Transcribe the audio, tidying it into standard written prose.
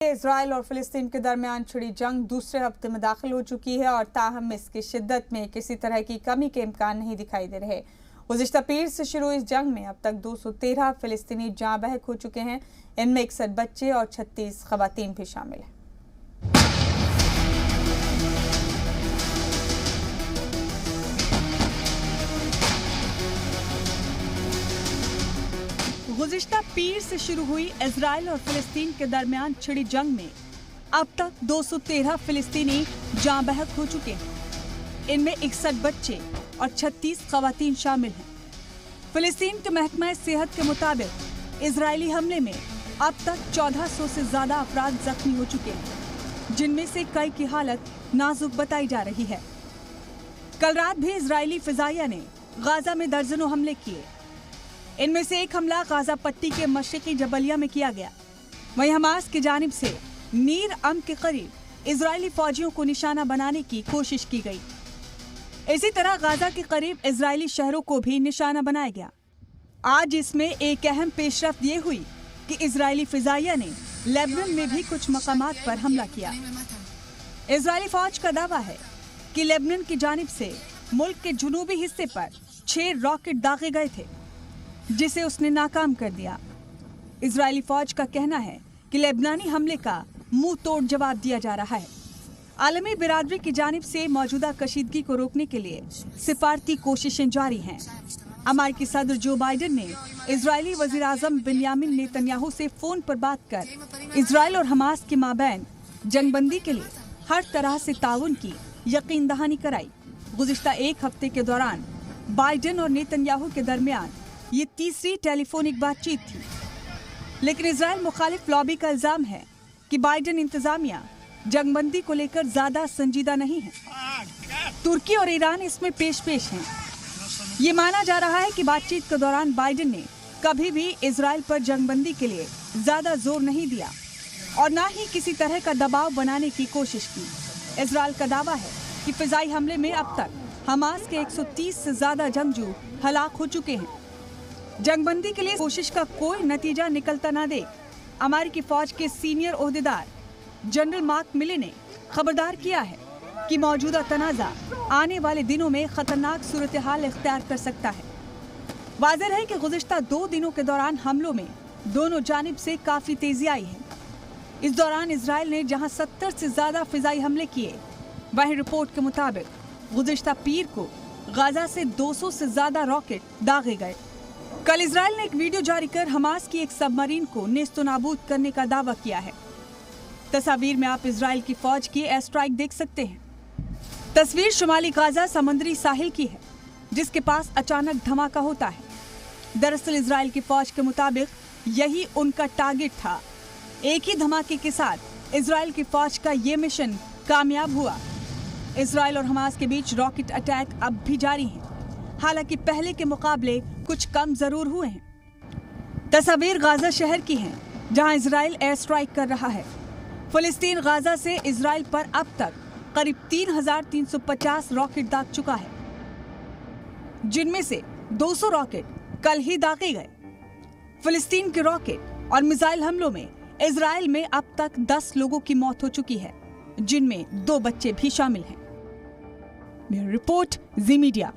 Israel और फिलिस्तीन के दरमियान छिड़ी जंग दूसरे हफ्ते में दाखिल हो चुकी है और ताहम इसकी शिद्दत में किसी तरह की कमी के इम्कान नहीं दिखाई दे रहे। गुज़िश्ता पीर से शुरू इस जंग में अब तक 213 फिलिस्तीनी जाँ बहक हो चुके हैं। इनमें 61 बच्चे और 36 खवातीन भी शामिल हैं। गुज़िश्ता पीर से शुरू हुई इजराइल और फिलिस्तीन के दरमियान छिड़ी जंग में अब तक 213 फिलिस्तीनी जाँ बहक हो चुके हैं। इनमें 61 बच्चे और 36 खवातीन शामिल हैं। फिलिस्तीन के महकमा सेहत के मुताबिक इजरायली हमले में अब तक 1400 से ज्यादा अफराद जख्मी हो चुके हैं, जिनमें से कई की हालत नाजुक बताई जा रही है। कल रात भी इजरायली फिजाइया ने गाजा में दर्जनों हमले किए। इनमें से एक हमला गाजा पट्टी के मशरिकी जबलिया में किया गया। वहीं हमास की जानिब से नीर अम के करीब इजरायली फौजियों को निशाना बनाने की कोशिश की गई। इसी तरह गाजा के करीब इजरायली शहरों को भी निशाना बनाया गया। आज इसमें एक अहम पेशरफ्त ये हुई कि इजरायली फिजाइया ने लेबनान में भी कुछ मकामात पर हमला किया। इजरायली फौज का दावा है कि लेबनान की जानिब से मुल्क के जुनूबी हिस्से पर 6 रॉकेट दागे गए थे, जिसे उसने नाकाम कर दिया। इजरायली फौज का कहना है कि लेबनानी हमले का मुंह तोड़ जवाब दिया जा रहा है। आलमी बिरादरी की जानिब से मौजूदा कशीदगी को रोकने के लिए सिफारती कोशिशें जारी हैं। अमेरिकी सदर जो बाइडेन ने इजरायली वजीर आजम बिन्यामिन नेतन्याहू से फोन पर बात कर इजराइल और हमास के माबैन जंगबंदी के लिए हर तरह से ताउन की यकीन दहानी कराई। गुज़िश्ता एक हफ्ते के दौरान बाइडेन और नेतन्याहू के दरमियान ये तीसरी टेलीफोनिक बातचीत थी। लेकिन इजराइल मुखालिफ लॉबी का इल्जाम है कि बाइडेन इंतजामिया जंगबंदी को लेकर ज्यादा संजीदा नहीं है। तुर्की और ईरान इसमें पेश हैं। ये माना जा रहा है कि बातचीत के दौरान बाइडेन ने कभी भी इजराइल पर जंगबंदी के लिए ज्यादा जोर नहीं दिया और न ही किसी तरह का दबाव बनाने की कोशिश की। इजराइल का दावा है कि फिजाई हमले में अब तक हमास के 130 से ज्यादा जंगजू हलाक हो चुके हैं। जंगबंदी के लिए कोशिश का कोई नतीजा निकलता ना देख अमेरिकी फौज के सीनियर ओहदेदार जनरल मार्क मिले ने खबरदार किया है कि मौजूदा तनाज़ा आने वाले दिनों में खतरनाक सूरत हाल इख्तियार कर सकता है। वाज़ेह है कि गुज़िश्ता 2 दिनों के दौरान हमलों में दोनों जानिब से काफी तेजी आई है। इस दौरान इजराइल ने जहां 70 से ज्यादा फिजाई हमले किए, वहीं रिपोर्ट के मुताबिक गुज़िश्ता पीर को गाजा से 200 से ज्यादा रॉकेट दागे गए। कल इजराइल ने एक वीडियो जारी कर हमास की एक सबमरीन को नेस्तो नाबूद करने का दावा किया है। तस्वीर में आप इजराइल की फौज की एयर स्ट्राइक देख सकते हैं। तस्वीर शुमाली गाजा समुद्री साहिल की है, जिसके पास अचानक धमाका होता है। दरअसल इजराइल की फौज के मुताबिक यही उनका टारगेट था। एक ही धमाके के साथ इजराइल की फौज का ये मिशन कामयाब हुआ। इजराइल और हमास के बीच रॉकेट अटैक अब भी जारी है, हालांकि पहले के मुकाबले कुछ कम जरूर हुए हैं। तस्वीर गाजा शहर की है, जहां इजराइल एयर स्ट्राइक कर रहा है। फिलिस्तीन गाजा से इजराइल पर अब तक करीब 3350 रॉकेट दाग चुका है, जिनमें से 200 रॉकेट कल ही दागे गए। फिलिस्तीन के रॉकेट और मिसाइल हमलों में इजराइल में अब तक 10 लोगों की मौत हो चुकी है, जिनमें 2 बच्चे भी शामिल हैं। रिपोर्ट जी मीडिया।